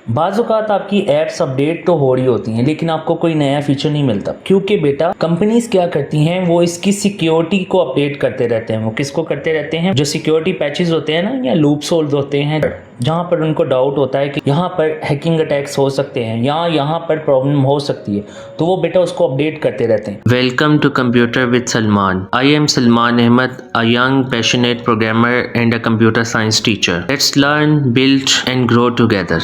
बाज़ औक़ात आपकी ऐप्स अपडेट तो हो रही होती हैं लेकिन आपको कोई नया फीचर नहीं मिलता, क्योंकि बेटा कंपनीज क्या करती हैं, वो इसकी सिक्योरिटी को अपडेट करते रहते हैं। वो किसको करते रहते हैं? जो सिक्योरिटी पैचेस होते हैं ना, या लूप्स होल्स होते हैं, जहाँ पर उनको डाउट होता है कि यहाँ पर हैकिंग अटैक्स हो सकते हैं या यहाँ पर प्रॉब्लम हो सकती है, तो वो बेटा उसको अपडेट करते रहते हैं। Welcome to Computer with Salman. I am Salman Ahmed, a young, passionate programmer and a computer science teacher. Let's learn, build and grow together.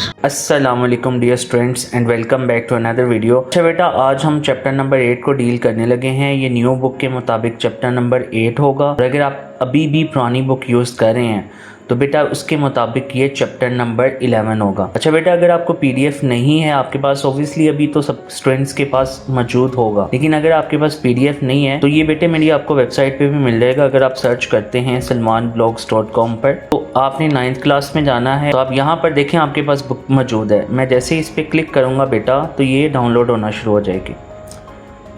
अस्सलामुअलैकुम dear students and welcome back to another video. अच्छा बेटा, आज हम chapter number 8 को deal करने लगे हैं। ये न्यू बुक के मुताबिक चैप्टर नंबर 8 होगा, और अगर आप अभी भी पुरानी बुक यूज़ कर रहे हैं तो बेटा उसके मुताबिक ये चैप्टर नंबर 11 होगा। अच्छा बेटा, अगर आपको पीडीएफ नहीं है आपके पास, ऑब्वियसली अभी तो सब स्टूडेंट्स के पास मौजूद होगा, लेकिन अगर आपके पास पीडीएफ नहीं है तो ये बेटे मेरी आपको वेबसाइट पे भी मिल जाएगा। अगर आप सर्च करते हैं salmanblogs.com पर, तो आपने 9th क्लास में जाना है, तो आप यहाँ पर देखें आपके पास बुक मौजूद है। मैं जैसे ही इस पर क्लिक करूँगा बेटा, तो ये डाउनलोड होना शुरू हो जाएगी।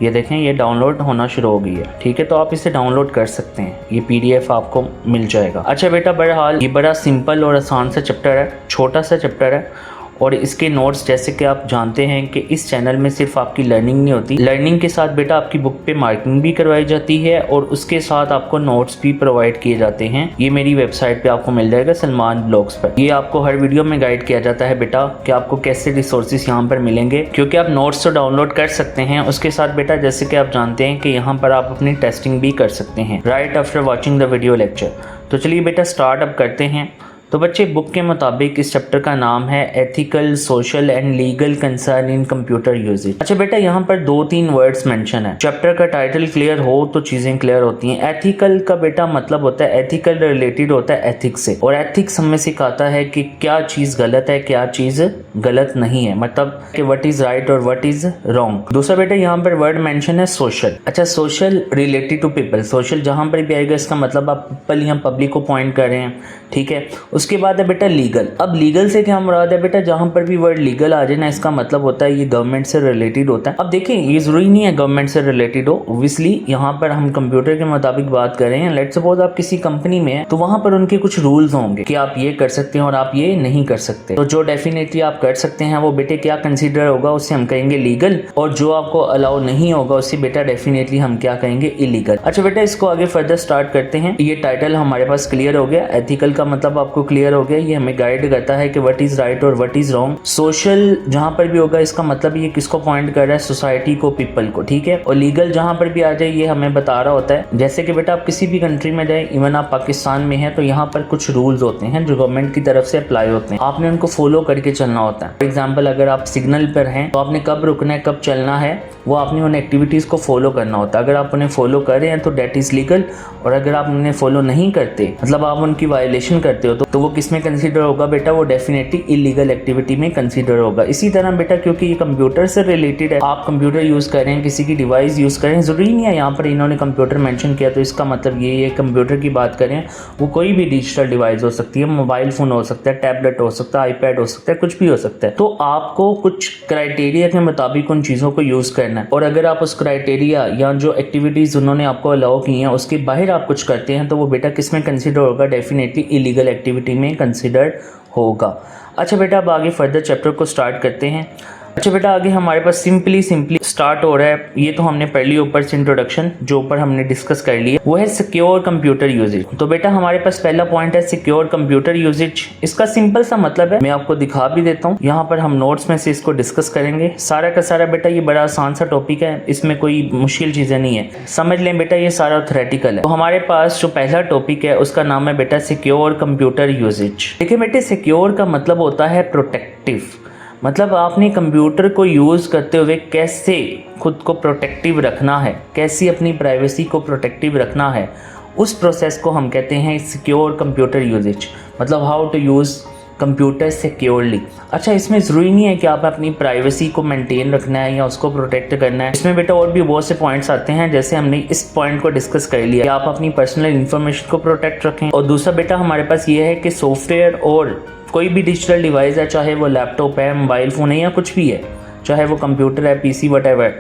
ये देखें, ये डाउनलोड होना शुरू हो गई है। ठीक है, तो आप इसे डाउनलोड कर सकते हैं, ये पीडीएफ आपको मिल जाएगा। अच्छा बेटा, बहरहाल ये बड़ा सिंपल और आसान सा चैप्टर है, छोटा सा चैप्टर है, और इसके नोट्स जैसे कि आप जानते हैं कि इस चैनल में सिर्फ आपकी लर्निंग नहीं होती, लर्निंग के साथ बेटा आपकी बुक पे मार्किंग भी करवाई जाती है और उसके साथ आपको नोट्स भी प्रोवाइड किए जाते हैं। ये मेरी वेबसाइट पे आपको मिल जाएगा सलमान ब्लॉग्स पर। ये आपको हर वीडियो में गाइड किया जाता है बेटा कि आपको कैसे रिसोर्सेज यहाँ पर मिलेंगे, क्योंकि आप नोट्स तो डाउनलोड कर सकते हैं, उसके साथ बेटा जैसे कि आप जानते हैं कि यहाँ पर आप अपनी टेस्टिंग भी कर सकते हैं right after watching the video lecture. तो चलिए बेटा स्टार्ट अब करते हैं। तो बच्चे, बुक के मुताबिक इस चैप्टर का नाम है ethical, social and legal concern in computer usages. अच्छा बेटा, यहाँ पर 2-3 वर्ड्स मेंशन है। चैप्टर का टाइटल क्लियर हो तो चीजें क्लियर होती हैं। एथिकल का बेटा मतलब होता है, एथिकल रिलेटेड होता है एथिक्स से, और एथिक्स हमें सिखाता है कि क्या चीज गलत है, क्या चीज गलत नहीं है, मतलब कि व्हाट इज राइट और व्हाट इज रॉन्ग। दूसरा बेटा, यहाँ पर वर्ड मेंशन है सोशल। अच्छा, social related to people, social जहाँ पर भी आएगा इसका मतलब आप पीपल या पब्लिक को पॉइंट कर रहे हैं। ठीक है, उसके बाद है बेटा लीगल। अब लीगल से क्या मुराद है बेटा? जहां पर भी वर्ड लीगल आ जाए ना, इसका मतलब होता है ये गवर्नमेंट से रिलेटेड होता है। अब देखिए, ये जरूरी नहीं है गवर्नमेंट से रिलेटेड हो, ऑब्वियसली यहाँ पर हम कंप्यूटर के मुताबिक बात कर रहे हैं। लेट्स सपोज आप किसी कंपनी में हैं, तो वहां पर उनके कुछ रूल्स होंगे कि आप ये कर सकते हैं और आप ये नहीं कर सकते। तो जो डेफिनेटली आप कर सकते हैं वो बेटे क्या कंसिडर होगा, उससे हम कहेंगे लीगल, और जो आपको अलाउ नहीं होगा उससे बेटा डेफिनेटली हम क्या कहेंगे, इलीगल। अच्छा बेटा, इसको आगे फर्दर स्टार्ट करते हैं। ये टाइटल हमारे पास क्लियर हो गया, एथिकल का मतलब आपको क्लियर हो गया, ये हमें गाइड करता है कि व्हाट इज राइट और व्हाट इज रॉन्ग। सोशल जहां पर भी होगा इसका मतलब ये किसको पॉइंट कर रहा है, सोसाइटी को, पीपल को। ठीक है, और लीगल जहां पर भी आ जाए ये हमें बता रहा होता है, जैसे कि बेटा आप किसी भी कंट्री में जाए, इवन आप पाकिस्तान में हैं, तो यहाँ पर कुछ रूल्स होते हैं जो गवर्नमेंट की तरफ से अप्लाई होते हैं, आपने उनको फॉलो करके चलना होता है। फॉर एग्जाम्पल, अगर आप सिग्नल पर हैं तो आपने कब रुकना है, कब चलना है, वो आपने उन एक्टिविटीज को फॉलो करना होता है। अगर आप उन्हें फॉलो कर रहे हैं तो डेट इज लीगल, और अगर आप उन्हें फॉलो नहीं करते, मतलब आप उनकी वायलेशन करते हो, तो वो किसमें कंसीडर होगा बेटा? वो डेफिनेटली इलीगल एक्टिविटी में कंसीडर होगा। इसी तरह बेटा, क्योंकि ये कंप्यूटर से रिलेटेड है, आप कंप्यूटर यूज कर रहे हैं, किसी की डिवाइस यूज कर रहे हैं, जरूरी नहीं है यहाँ पर इन्होंने कंप्यूटर मेंशन किया तो इसका मतलब ये कंप्यूटर की बात करें, वो कोई भी डिजिटल डिवाइस हो सकती है, मोबाइल फोन हो सकता है, टैबलेट हो सकता है, आईपैड हो सकता है, कुछ भी हो सकता है। तो आपको कुछ क्राइटेरिया के मुताबिक उन चीजों को यूज करना है, और अगर आप उस क्राइटेरिया या जो एक्टिविटीज उन्होंने आपको अलाउ की हैं उसके बाहर आप कुछ करते हैं, तो वो बेटा किस में कंसिडर होगा? डेफिनेटली इलीगल एक्टिविटी में कंसिडर होगा। अच्छा बेटा, अब आगे फर्दर चैप्टर को स्टार्ट करते हैं। अच्छा बेटा, आगे हमारे पास सिंपली स्टार्ट हो रहा है। ये तो हमने पढ़ ली ऊपर से इंट्रोडक्शन, जो ऊपर हमने डिस्कस कर लिया, वो है सिक्योर कंप्यूटर यूजेज। तो बेटा हमारे पास पहला पॉइंट है सिक्योर कंप्यूटर यूजेज। इसका सिंपल सा मतलब है, मैं आपको दिखा भी देता हूँ, यहाँ पर हम नोट्स में से इसको डिस्कस करेंगे सारा का सारा। बेटा ये बड़ा आसान सा टॉपिक है, इसमें कोई मुश्किल चीजें नहीं है, समझ लें बेटा, ये सारा थ्योरेटिकल है। तो हमारे पास जो पहला टॉपिक है उसका नाम है बेटा सिक्योर कंप्यूटर यूजेज। देखिए बेटे, सिक्योर का मतलब होता है प्रोटेक्टिव, मतलब आपने कंप्यूटर को यूज़ करते हुए कैसे खुद को प्रोटेक्टिव रखना है, कैसी अपनी प्राइवेसी को प्रोटेक्टिव रखना है, उस प्रोसेस को हम कहते हैं सिक्योर कंप्यूटर यूजेज, मतलब how to use computer securely. अच्छा, इसमें ज़रूरी नहीं है कि आप अपनी प्राइवेसी को मेंटेन रखना है या उसको प्रोटेक्ट करना है। इसमें बेटा और भी बहुत से पॉइंट्स आते हैं, जैसे हमने इस पॉइंट को डिस्कस कर लिया कि आप अपनी पर्सनल इन्फॉर्मेशन को प्रोटेक्ट रखें। और दूसरा बेटा हमारे पास ये है कि सॉफ्टवेयर और कोई भी डिजिटल डिवाइस है, चाहे वो लैपटॉप है, मोबाइल फ़ोन है या कुछ भी है, चाहे वो कंप्यूटर है, पीसी, व्हाटएवर,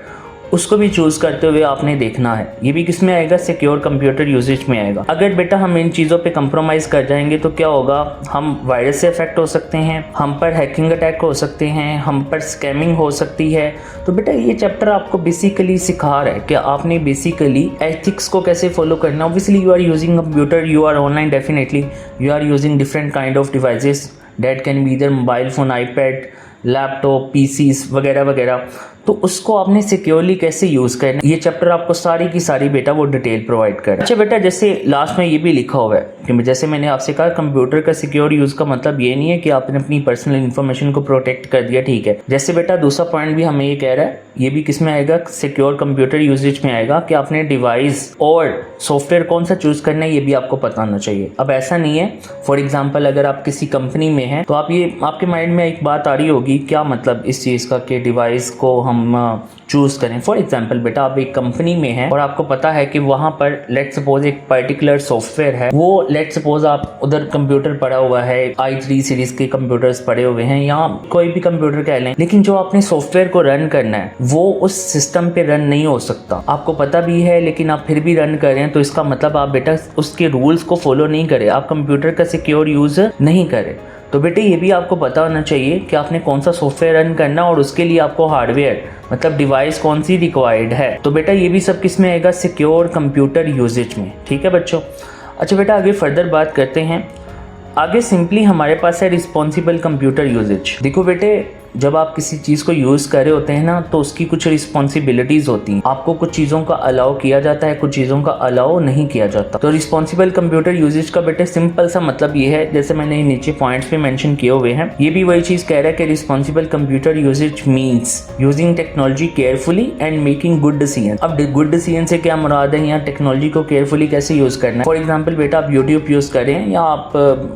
उसको भी चूज़ करते हुए आपने देखना है। ये भी किस में आएगा, सिक्योर कंप्यूटर यूजेज में आएगा। अगर बेटा हम इन चीज़ों पे कंप्रोमाइज़ कर जाएंगे तो क्या होगा, हम वायरस से अफेक्ट हो सकते हैं, हम पर हैकिंग अटैक हो सकते हैं, हम पर स्कैमिंग हो सकती है। तो बेटा ये चैप्टर आपको बेसिकली सिखा रहा है कि आपने बेसिकली एथिक्स को कैसे फॉलो करना। Obviously you are using computer, you are online, definitely you are using different kind of devices that can be either mobile phone, iPad, laptop, PCs वगैरह वगैरह। तो उसको आपने सिक्योरली कैसे यूज़ करना, ये चैप्टर आपको सारी की सारी बेटा वो डिटेल प्रोवाइड कर। अच्छा बेटा, जैसे लास्ट में ये भी लिखा हुआ है कि जैसे मैंने आपसे कहा कंप्यूटर का सिक्योर यूज़ का मतलब ये नहीं है कि आपने अपनी पर्सनल इन्फॉर्मेशन को प्रोटेक्ट कर दिया, ठीक है। जैसे बेटा दूसरा पॉइंट भी हमें ये कह रहा है, ये भी किस में आएगा, सिक्योर कंप्यूटर यूजेज में आएगा कि आपने डिवाइस और सॉफ्टवेयर कौन सा चूज़ करना है ये भी आपको पता होना चाहिए। अब ऐसा नहीं है, फॉर एग्जाम्पल अगर आप किसी कंपनी में हैं तो आप ये आपके माइंड में एक बात आ रही होगी, क्या मतलब इस चीज़ का कि डिवाइस को हम चूज़ करें। फॉर एग्जाम्पल बेटा आप एक कंपनी में हैं और आपको पता है कि वहाँ पर लेट सपोज एक पर्टिकुलर सॉफ्टवेयर है, वो लेट सपोज आप उधर कंप्यूटर पड़ा हुआ है, i3 सीरीज के कंप्यूटर्स पड़े हुए हैं या कोई भी कंप्यूटर कह लें, लेकिन जो आपने सॉफ्टवेयर को रन करना है वो उस सिस्टम पे रन नहीं हो सकता। आपको पता भी है लेकिन आप फिर भी रन कर रहे हैं, तो इसका मतलब आप बेटा उसके रूल्स को फॉलो नहीं करें, आप कंप्यूटर का सिक्योर यूज़ नहीं करें। तो बेटे ये भी आपको पता होना चाहिए कि आपने कौन सा सॉफ्टवेयर रन करना और उसके लिए आपको हार्डवेयर मतलब डिवाइस कौन सी रिक्वायर्ड है। तो बेटा ये भी सब किस में आएगा, सिक्योर कंप्यूटर यूजेज में, ठीक है बच्चों। अच्छा बेटा आगे फर्दर बात करते हैं। आगे सिंपली हमारे पास है रिस्पॉन्सिबल कंप्यूटर यूजेज। देखो बेटे जब आप किसी चीज़ को यूज़ कर रहे होते हैं ना तो उसकी कुछ रिस्पॉन्सिबिलिटीज़ होती हैं। आपको कुछ चीज़ों का अलाउ किया जाता है, कुछ चीज़ों का अलाउ नहीं किया जाता। तो रिस्पॉन्सिबल कंप्यूटर यूजेज का बेटे सिंपल सा मतलब ये है, जैसे मैंने नीचे पॉइंट्स पे मेंशन किए हुए हैं, ये भी वही चीज़ कह रहा है कि responsible computer usages means using technology carefully and making good decision. अब गुड डिसीजन से क्या मुराद है, यहाँ टेक्नोलॉजी को केयरफुली कैसे यूज़ करना है। फॉर एग्जाम्पल बेटा आप यूट्यूब यूज़ कर रहे हैं या आप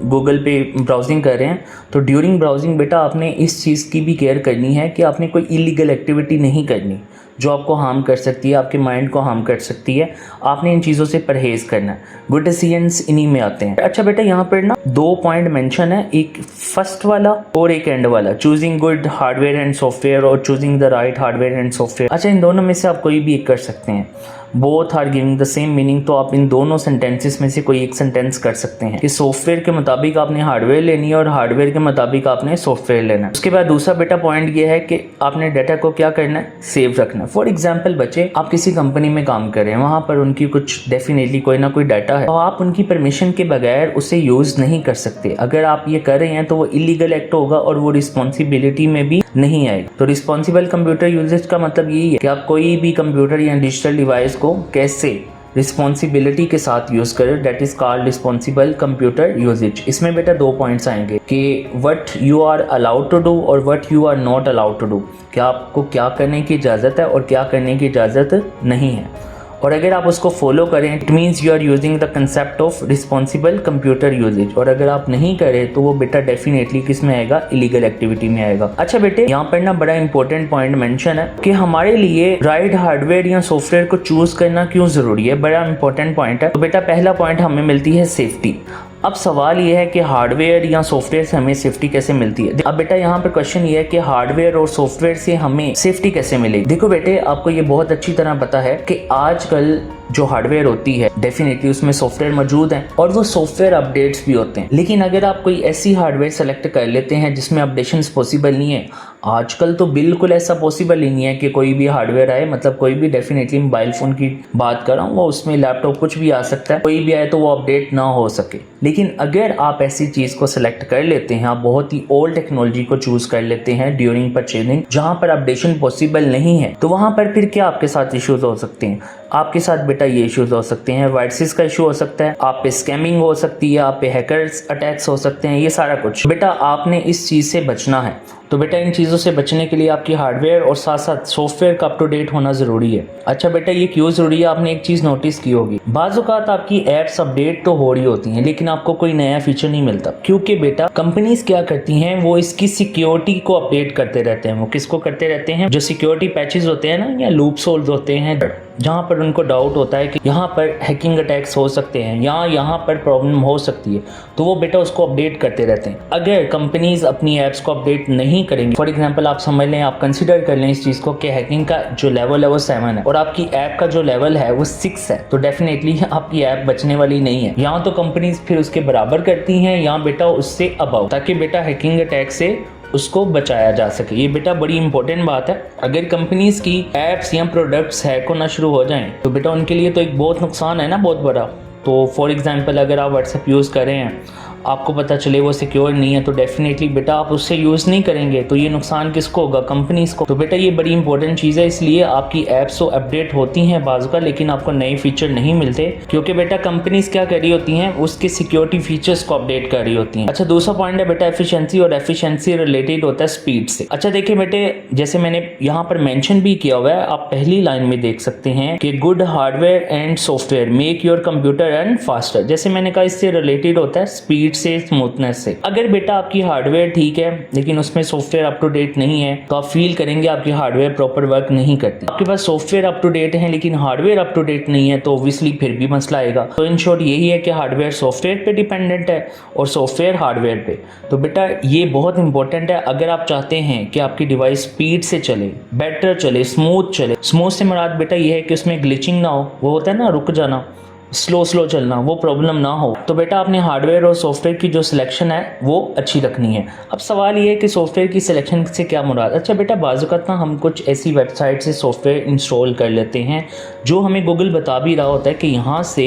गूगल पे ब्राउजिंग कर रहे हैं, तो ड्यूरिंग ब्राउजिंग बेटा आपने इस चीज़ की भी केयर करनी है कि आपने कोई इलीगल एक्टिविटी नहीं करनी जो आपको हार्म कर सकती है, आपके माइंड को हार्म कर सकती है। आपने इन चीज़ों से परहेज़ करना है। गुड डिसीजंस इन्हीं में आते हैं। अच्छा बेटा यहाँ पर ना 2 पॉइंट मेंशन है, एक फर्स्ट वाला और एक एंड वाला, choosing good hardware and software और choosing the right hardware and software. अच्छा इन दोनों में से आप कोई भी एक कर सकते हैं, both are giving the same meaning. तो आप इन दोनों सेंटेंसेस में से कोई एक सेंटेंस कर सकते हैं कि सॉफ्टवेयर के मुताबिक आपने हार्डवेयर लेनी है और हार्डवेयर के मुताबिक आपने सॉफ्टवेयर लेना है। उसके बाद दूसरा बेटा पॉइंट ये है कि आपने डाटा को क्या करना है, सेव रखना है। फॉर एग्जाम्पल बच्चे आप किसी कंपनी में काम कर रहे हैं, वहाँ पर उनकी कुछ डेफिनेटली कोई ना कोई डाटा है, तो आप उनकी परमिशन के बगैर उसे यूज़ नहीं कर सकते। अगर आप ये कर रहे हैं तो वो इलीगल एक्ट होगा और वो रिस्पॉन्सिबिलिटी में भी नहीं आएगा। तो रिस्पॉन्सिबल कंप्यूटर यूजेज का मतलब यही है कि आप कोई भी कंप्यूटर या डिजिटल डिवाइस को कैसे रिस्पॉन्सिबिलिटी के साथ यूज़ करें, that is called responsible computer usage. इसमें बेटा 2 पॉइंट्स आएंगे कि what you are allowed to do और what you are not allowed to do, कि आपको क्या करने की इजाज़त है और क्या करने की इजाज़त नहीं है। और अगर आप उसको फॉलो करें it means you are using the concept of responsible computer usages. और अगर आप नहीं करें तो वो बेटा डेफिनेटली किस में आएगा, इलीगल एक्टिविटी में आएगा। अच्छा बेटे यहाँ पर ना बड़ा इंपॉर्टेंट पॉइंट मेंशन है कि हमारे लिए राइट हार्डवेयर या सॉफ्टवेयर को चूज करना क्यों जरूरी है, बड़ा इंपॉर्टेंट पॉइंट है। तो बेटा पहला पॉइंट हमें मिलती है सेफ्टी। अब सवाल ये है कि हार्डवेयर या सॉफ्टवेयर से हमें सेफ्टी कैसे मिलती है। अब बेटा यहाँ पर क्वेश्चन ये है कि हार्डवेयर और सॉफ्टवेयर से हमें सेफ्टी कैसे मिलेगी। देखो बेटे आपको ये बहुत अच्छी तरह पता है कि आजकल जो हार्डवेयर होती है डेफिनेटली उसमें सॉफ्टवेयर मौजूद हैं और वो सॉफ्टवेयर अपडेट्स भी होते हैं। लेकिन अगर आप कोई ऐसी हार्डवेयर सेलेक्ट कर लेते हैं जिसमें अपडेशंस पॉसिबल नहीं है, आजकल तो बिल्कुल ऐसा पॉसिबल ही नहीं है कि कोई भी हार्डवेयर आए, मतलब कोई भी, डेफिनेटली मोबाइल फ़ोन की बात कर रहा हूँ, वो उसमें लैपटॉप कुछ भी आ सकता है, कोई भी आए तो वो अपडेट ना हो सके। लेकिन अगर आप ऐसी चीज़ को सिलेक्ट कर लेते हैं, आप बहुत ही ओल्ड टेक्नोलॉजी को चूज़ कर लेते हैं ड्यूरिंग परचेजिंग जहाँ पर अपडेशन पॉसिबल नहीं है, तो वहाँ पर फिर क्या आपके साथ इश्यूज हो सकते हैं। आपके साथ बेटा ये इश्यूज हो सकते हैं, वायरसेस का इशू हो सकता है, आप पे स्कैमिंग हो सकती है, आप पे हैकर्स अटैक्स हो सकते हैं, ये सारा कुछ। बेटा आपने इस चीज़ से बचना है। तो बेटा इन चीज़ों से बचने के लिए आपकी हार्डवेयर और साथ साथ सॉफ्टवेयर का अप टू डेट होना ज़रूरी है। अच्छा बेटा ये क्यों ज़रूरी है, आपने एक चीज़ नोटिस की होगी, बाज़ औक़ात आपकी ऐप्स अपडेट तो हो रही होती हैं लेकिन आपको कोई नया फीचर नहीं मिलता, क्योंकि बेटा कंपनीज क्या करती हैं, वो इसकी सिक्योरिटी को अपडेट करते रहते हैं। वो किसको करते रहते हैं, जो सिक्योरिटी पैचेस होते हैं ना या लूप होल्स होते हैं, जहाँ पर उनको डाउट होता है कि यहाँ पर हैकिंग अटैक्स हो सकते हैं या यहाँ पर प्रॉब्लम हो सकती है, तो वो बेटा उसको अपडेट करते रहते हैं। अगर कंपनीज अपनी ऐप्स को अपडेट नहीं नहीं करेंगे, फॉर एग्जांपल आप समझ लें, आप कंसीडर कर लें इस चीज़ को कि हैकिंग का जो लेवल है वो 7 है और आपकी ऐप का जो लेवल है वो 6 है, तो डेफिनेटली आपकी ऐप बचने वाली नहीं है। यहाँ तो कंपनीज फिर उसके बराबर करती हैं, यहाँ बेटा उससे अबव, ताकि बेटा हैकिंग अटैक से उसको बचाया जा सके। ये बेटा बड़ी इंपॉर्टेंट बात है। अगर कंपनीज की एप्स या प्रोडक्ट्स हैक होना शुरू हो जाएं तो बेटा उनके लिए तो एक बहुत नुकसान है ना, बहुत बड़ा। तो फॉर एग्जांपल अगर आप व्हाट्सएप यूज़ कर रहे हैं, आपको पता चले वो सिक्योर नहीं है, तो डेफिनेटली बेटा आप उससे यूज़ नहीं करेंगे, तो ये नुकसान किसको होगा? कंपनीज को। तो बेटा ये बड़ी इंपॉर्टेंट चीज़ है, इसलिए आपकी ऐप्स तो अपडेट होती हैं बाज़ का, लेकिन आपको नए फीचर नहीं मिलते, क्योंकि बेटा कंपनीज क्या कर रही होती हैं, उसके सिक्योरिटी फीचर्स को अपडेट कर रही होती हैं। अच्छा, दूसरा पॉइंट है बेटा एफिशिएंसी, और एफिशिएंसी रिलेटेड होता है स्पीड से। अच्छा देखिए बेटे, जैसे मैंने यहाँ पर मेंशन भी किया हुआ है, आप पहली लाइन में देख सकते हैं कि good hardware and software make your computer run faster. जैसे मैंने कहा, इससे रिलेटेड होता है स्पीड से, स्मूथनेस से। अगर बेटा आपकी हार्डवेयर ठीक है लेकिन उसमें सॉफ्टवेयर अप टू डेट नहीं है, तो आप फील करेंगे आपकी हार्डवेयर प्रॉपर वर्क नहीं करती। आपके पास सॉफ्टवेयर अप टू डेट है लेकिन हार्डवेयर अप टू डेट नहीं है, तो ऑब्वियसली फिर भी मसला आएगा। तो इन शॉर्ट यही है कि हार्डवेयर सॉफ्टवेयर पे डिपेंडेंट है और सॉफ्टवेयर हार्डवेयर पे। तो बेटा ये बहुत इंपॉर्टेंट है। अगर आप चाहते हैं कि आपकी डिवाइस स्पीड से चले, बेटर चले, स्मूथ चले, स्मूथ से मुराद बेटा ये है कि उसमें ग्लिचिंग ना हो, वो होता है ना रुक जाना, स्लो चलना, वो प्रॉब्लम ना हो, तो बेटा आपने हार्डवेयर और सॉफ्टवेयर की जो सिलेक्शन है वो अच्छी रखनी है। अब सवाल ये है कि सॉफ्टवेयर की सिलेक्शन से क्या मुराद? अच्छा बेटा, बाज़-ओ-क़ात ना हम कुछ ऐसी वेबसाइट से सॉफ्टवेयर इंस्टॉल कर लेते हैं जो हमें गूगल बता भी रहा होता है कि यहाँ से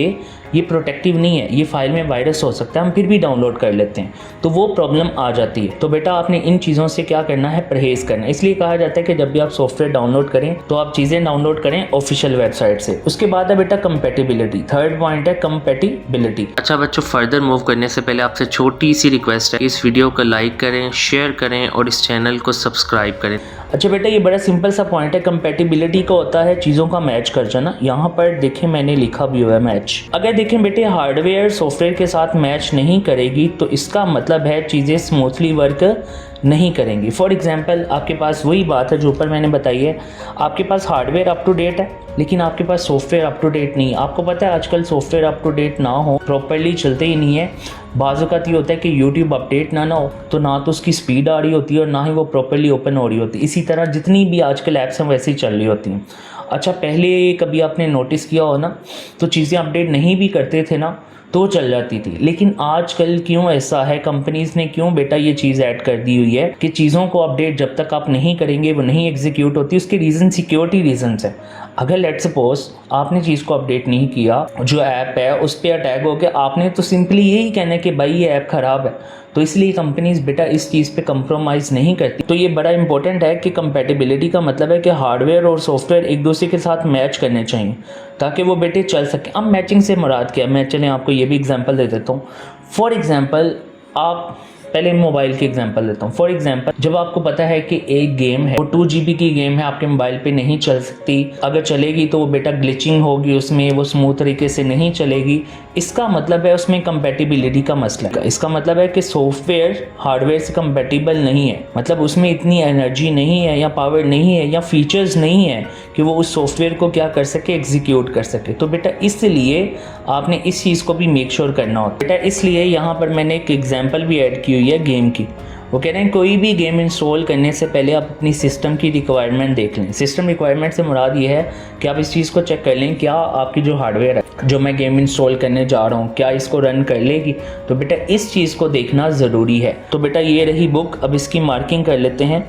ये प्रोटेक्टिव नहीं है, ये फाइल में वायरस हो सकता है, हम फिर भी डाउनलोड कर लेते हैं, तो वो प्रॉब्लम आ जाती है। तो बेटा आपने इन चीज़ों से क्या करना है? परहेज़ करना है। इसलिए कहा जाता है कि जब भी आप सॉफ्टवेयर डाउनलोड करें तो आप चीज़ें डाउनलोड करें ऑफिशियल वेबसाइट से। उसके बाद है बेटा कंपैटिबिलिटी, थर्ड पॉइंट है कंपैटिबिलिटी। अच्छा बच्चों, फर्दर मूव करने से पहले आपसे छोटी सी रिक्वेस्ट है, इस वीडियो को लाइक करें, शेयर करें और इस चैनल को सब्सक्राइब करें। अच्छा बेटा, ये बड़ा सिंपल सा पॉइंट है। कंपैटिबिलिटी का होता है चीज़ों का मैच कर जाना। यहाँ पर देखें मैंने लिखा भी हुआ है मैच। अगर देखें बेटे, हार्डवेयर सॉफ्टवेयर के साथ मैच नहीं करेगी तो इसका मतलब है चीज़ें स्मूथली वर्क नहीं करेंगी। फॉर एग्जांपल आपके पास वही बात है जो ऊपर मैंने बताई है, आपके पास हार्डवेयर अप टू डेट है लेकिन आपके पास सॉफ्टवेयर अप टू डेट नहीं है। आपको पता है आजकल सॉफ्टवेयर अप टू डेट ना हो, प्रॉपर्ली चलते ही नहीं है। बाज़-ओ-क़ात ये होता है कि यूट्यूब अपडेट ना हो तो ना तो उसकी स्पीड आ रही होती है और ना ही वो प्रॉपर्ली ओपन हो रही होती है। इसी तरह जितनी भी आजकल ऐप्स हैं वैसे ही चल रही होती हैं। अच्छा, पहले कभी आपने नोटिस किया हो ना, तो चीज़ें अपडेट नहीं भी करते थे ना तो चल जाती थी, लेकिन आजकल क्यों ऐसा है? कंपनीज ने क्यों बेटा ये चीज़ ऐड कर दी हुई है कि चीज़ों को अपडेट जब तक आप नहीं करेंगे वो नहीं एग्जीक्यूट होती। उसके रीज़न सिक्योरिटी रीजंस है। अगर लेट सपोज आपने चीज़ को अपडेट नहीं किया, जो ऐप है उस पर अटैक हो गया, आपने तो सिंपली यही कहना है कि भाई ये ऐप ख़राब है, तो इसलिए कंपनीज बेटा इस चीज़ पे कंप्रोमाइज़ नहीं करती। तो ये बड़ा इंपॉर्टेंट है कि कंपैटिबिलिटी का मतलब है कि हार्डवेयर और सॉफ्टवेयर एक दूसरे के साथ मैच करने चाहिए ताकि वो बेटे चल सके। अब मैचिंग से मुराद क्या है? मैं चलें आपको ये भी एग्जांपल दे देता हूँ। फॉर एग्जांपल आप पहले मोबाइल की एग्जांपल देता हूँ। फॉर एग्जांपल जब आपको पता है कि एक गेम है वो 2 GB की गेम है, आपके मोबाइल पे नहीं चल सकती, अगर चलेगी तो वो बेटा ग्लिचिंग होगी, उसमें वो स्मूथ तरीके से नहीं चलेगी। इसका मतलब है उसमें कंपैटिबिलिटी का मसला है। इसका मतलब है कि सॉफ्टवेयर हार्डवेयर से कंपैटिबल नहीं है, मतलब उसमें इतनी एनर्जी नहीं है या पावर नहीं है या फीचर्स नहीं है कि वो उस सॉफ्टवेयर को क्या कर सके, एग्जीक्यूट कर सके। तो बेटा इसलिए आपने इस चीज़ को भी मेक श्योर करना होता है। बेटा इसलिए यहाँ पर मैंने एक एग्जांपल भी ऐड की हुई है गेम की। वो कह रहे हैं कोई भी गेम इंस्टॉल करने से पहले आप अपनी सिस्टम की रिक्वायरमेंट देख लें। सिस्टम रिक्वायरमेंट से मुराद ये है कि आप इस चीज़ को चेक कर लें क्या आपकी जो हार्डवेयर है जो मैं गेम इंस्टॉल करने जा रहा हूँ क्या इसको रन कर लेगी। तो बेटा इस चीज़ को देखना ज़रूरी है। तो बेटा ये रही बुक, अब इसकी मार्किंग कर लेते हैं।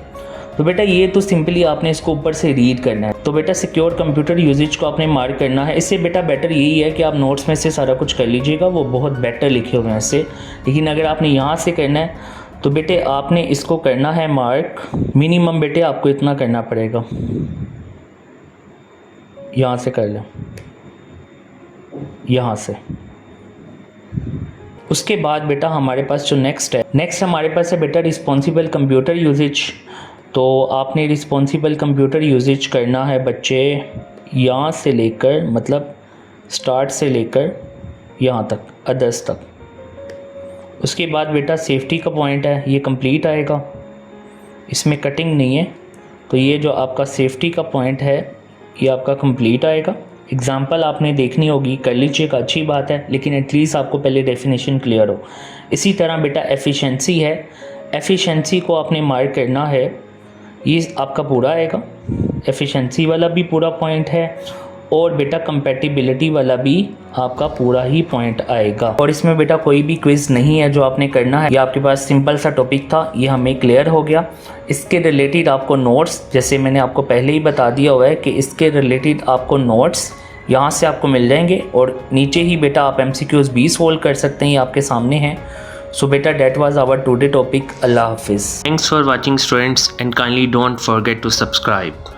तो बेटा ये तो सिंपली आपने इसको ऊपर से रीड करना है। तो बेटा सिक्योर कंप्यूटर यूजेज को आपने मार्क करना है। इससे बेटा बेटर यही है कि आप नोट्स में से सारा कुछ कर लीजिएगा, वो बहुत बेटर लिखे हुए हैं इससे। लेकिन अगर आपने यहाँ से करना है तो बेटे आपने इसको करना है मार्क, मिनिमम बेटे आपको इतना करना पड़ेगा। यहाँ से कर लें, यहाँ से। उसके बाद बेटा हमारे पास जो नेक्स्ट हमारे पास है बेटा रिस्पॉन्सिबल कंप्यूटर यूजेज। तो आपने रिस्पॉन्सिबल कंप्यूटर यूजेज करना है बच्चे यहाँ से लेकर, मतलब स्टार्ट से लेकर यहाँ तक, अदर्स तक। उसके बाद बेटा सेफ्टी का पॉइंट है, ये कंप्लीट आएगा, इसमें कटिंग नहीं है। तो ये जो आपका सेफ्टी का पॉइंट है ये आपका कंप्लीट आएगा। एग्जाम्पल आपने देखनी होगी, कर लीजिएगा, अच्छी बात है, लेकिन एटलीस्ट आपको पहले डेफिनेशन क्लियर हो। इसी तरह बेटा एफिशिएंसी है। एफिशिएंसी को आपने मार्क करना है, ये आपका पूरा आएगा, एफिशिएंसी वाला भी पूरा पॉइंट है और बेटा कंपैटिबिलिटी वाला भी आपका पूरा ही पॉइंट आएगा। और इसमें बेटा कोई भी क्विज़ नहीं है जो आपने करना है, ये आपके पास सिंपल सा टॉपिक था, ये हमें क्लियर हो गया। इसके रिलेटेड आपको नोट्स, जैसे मैंने आपको पहले ही बता दिया हुआ है कि इसके रिलेटेड आपको नोट्स यहाँ से आपको मिल जाएंगे और नीचे ही बेटा आप MCQs भी सोल्व कर सकते हैं, ये आपके सामने हैं। सो बेटा that was our today topic. Allah Hafiz. Thanks for watching students and kindly don't forget to subscribe.